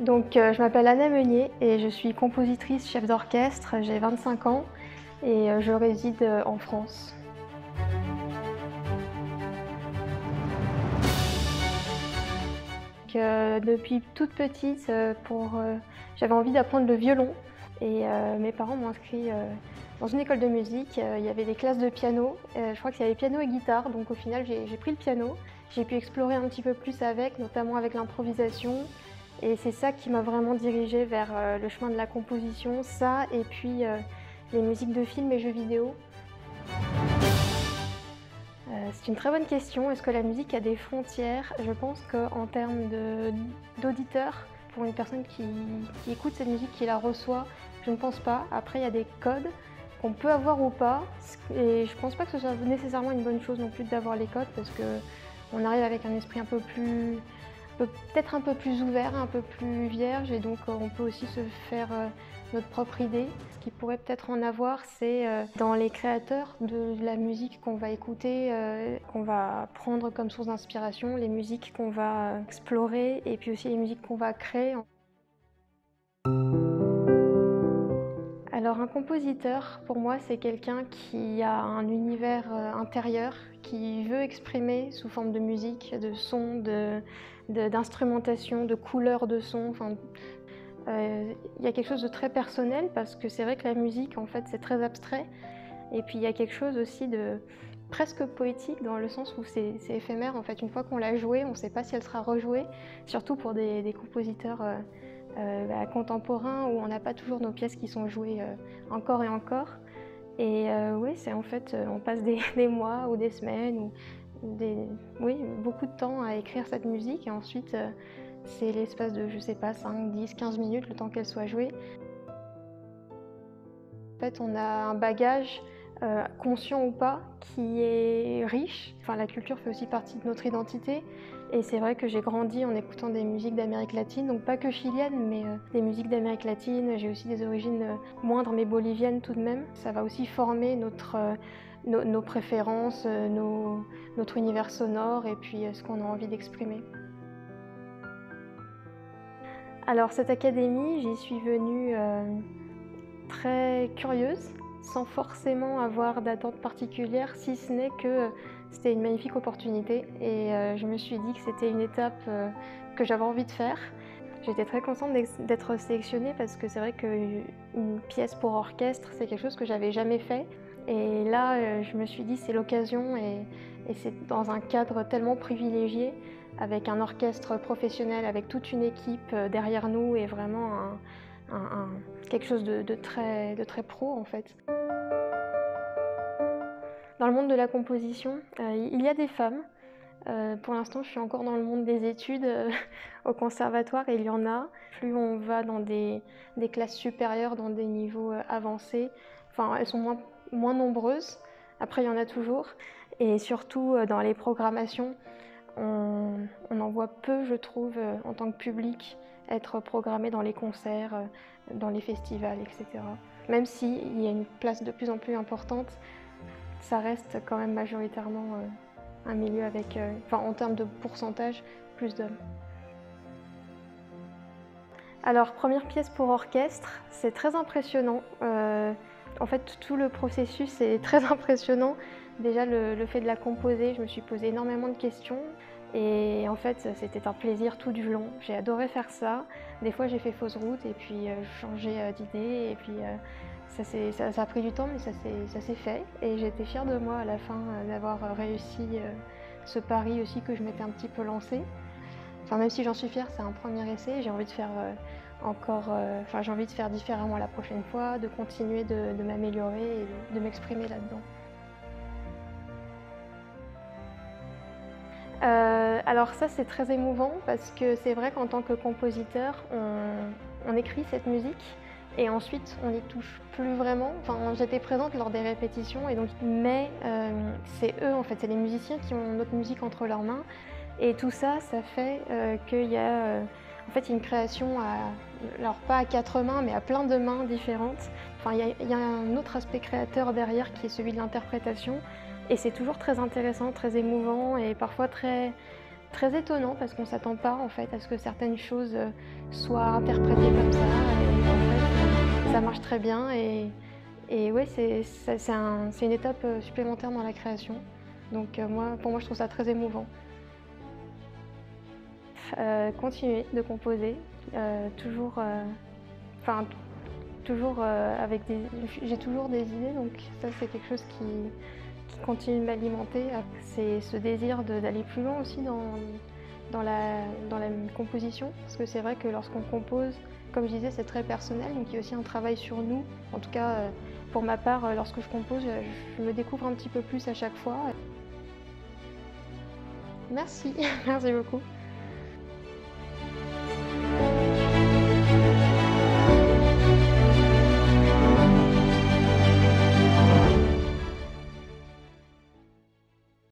Je m'appelle Anna Meunier et je suis compositrice chef d'orchestre, j'ai 25 ans et je réside en France. Depuis toute petite, j'avais envie d'apprendre le violon et mes parents m'ont inscrit dans une école de musique. Il y avait des classes de piano, je crois qu'il y avait piano et guitare, donc au final j'ai pris le piano. J'ai pu explorer un petit peu plus avec, notamment avec l'improvisation. Et c'est ça qui m'a vraiment dirigée vers le chemin de la composition, ça et puis les musiques de films et jeux vidéo. C'est une très bonne question. Est-ce que la musique a des frontières? Je pense qu'en termes d'auditeurs, pour une personne qui écoute cette musique, qui la reçoit, je ne pense pas. Après, il y a des codes qu'on peut avoir ou pas. Et je ne pense pas que ce soit nécessairement une bonne chose non plus d'avoir les codes, parce qu'on arrive avec un esprit peut-être un peu plus ouvert, un peu plus vierge, et donc on peut aussi se faire notre propre idée. Ce qui pourrait peut-être en avoir, c'est dans les créateurs de la musique qu'on va écouter, qu'on va prendre comme source d'inspiration, les musiques qu'on va explorer, et puis aussi les musiques qu'on va créer. Alors un compositeur, pour moi, c'est quelqu'un qui a un univers intérieur, qui veut exprimer sous forme de musique, de son, d'instrumentation, de couleurs de son. Enfin, y a quelque chose de très personnel, parce que c'est vrai que la musique, en fait, c'est très abstrait. Et puis il y a quelque chose aussi de presque poétique, dans le sens où c'est éphémère. En fait, une fois qu'on l'a jouée, on ne sait pas si elle sera rejouée, surtout pour des compositeurs contemporains, où on n'a pas toujours nos pièces qui sont jouées encore et encore. Et oui, c'est en fait, on passe des mois ou des semaines, ou beaucoup de temps à écrire cette musique, et ensuite c'est l'espace de, je sais pas, 5, 10, 15 minutes, le temps qu'elle soit jouée. En fait, on a un bagage, conscient ou pas, qui est riche. Enfin, la culture fait aussi partie de notre identité. Et c'est vrai que j'ai grandi en écoutant des musiques d'Amérique latine, donc pas que chiliennes, mais des musiques d'Amérique latine. J'ai aussi des origines moindres, mais boliviennes tout de même. Ça va aussi former nos préférences, notre univers sonore, et puis ce qu'on a envie d'exprimer. Alors cette académie, j'y suis venue très curieuse, sans forcément avoir d'attente particulière, si ce n'est que c'était une magnifique opportunité, et je me suis dit que c'était une étape que j'avais envie de faire. J'étais très contente d'être sélectionnée, parce que c'est vrai qu'une pièce pour orchestre, c'est quelque chose que j'avais jamais fait. Et là, je me suis dit c'est l'occasion, et c'est dans un cadre tellement privilégié, avec un orchestre professionnel, avec toute une équipe derrière nous, et vraiment quelque chose de très pro en fait. Dans le monde de la composition, il y a des femmes. Pour l'instant, je suis encore dans le monde des études au conservatoire, et il y en a. Plus on va dans des classes supérieures, dans des niveaux avancés, enfin, elles sont moins nombreuses. Après, il y en a toujours. Et surtout, dans les programmations, on en voit peu, je trouve, en tant que public, être programmé dans les concerts, dans les festivals, etc. Même s'il y a une place de plus en plus importante, ça reste quand même majoritairement un milieu avec, en termes de pourcentage, plus d'hommes. Alors, première pièce pour orchestre, c'est très impressionnant. En fait, tout le processus est très impressionnant. Déjà, le fait de la composer, je me suis posé énormément de questions. Et en fait, c'était un plaisir tout du long. J'ai adoré faire ça. Des fois, j'ai fait fausse route, et puis je changeais d'idée. Et puis, ça a pris du temps, mais ça s'est fait. Et j'étais fière de moi à la fin d'avoir réussi ce pari aussi que je m'étais un petit peu lancé. Enfin, même si j'en suis fière, c'est un premier essai. J'ai envie de faire j'ai envie de faire différemment la prochaine fois, de continuer de m'améliorer et de m'exprimer là-dedans. Alors ça, c'est très émouvant, parce que c'est vrai qu'en tant que compositeur, on écrit cette musique, et ensuite on n'y touche plus vraiment. Enfin, j'étais présente lors des répétitions, mais c'est eux, en fait, c'est les musiciens qui ont notre musique entre leurs mains. Et tout ça, ça fait qu'il y a en fait une création alors pas à 4 mains, mais à plein de mains différentes. Enfin, il y a un autre aspect créateur derrière, qui est celui de l'interprétation. Et c'est toujours très intéressant, très émouvant, et parfois très Très étonnant parce qu'on ne s'attend pas en fait à ce que certaines choses soient interprétées comme ça et en fait ça marche très bien et ouais c'est une étape supplémentaire dans la création. Donc pour moi je trouve ça très émouvant. Continuer de composer, toujours, enfin toujours avec des j'ai toujours des idées donc ça c'est quelque chose qui continue de m'alimenter. C'est ce désir d'aller plus loin aussi dans la composition parce que c'est vrai que lorsqu'on compose, comme je disais, c'est très personnel donc il y a aussi un travail sur nous. En tout cas, pour ma part, lorsque je compose, je me découvre un petit peu plus à chaque fois. Merci, merci beaucoup.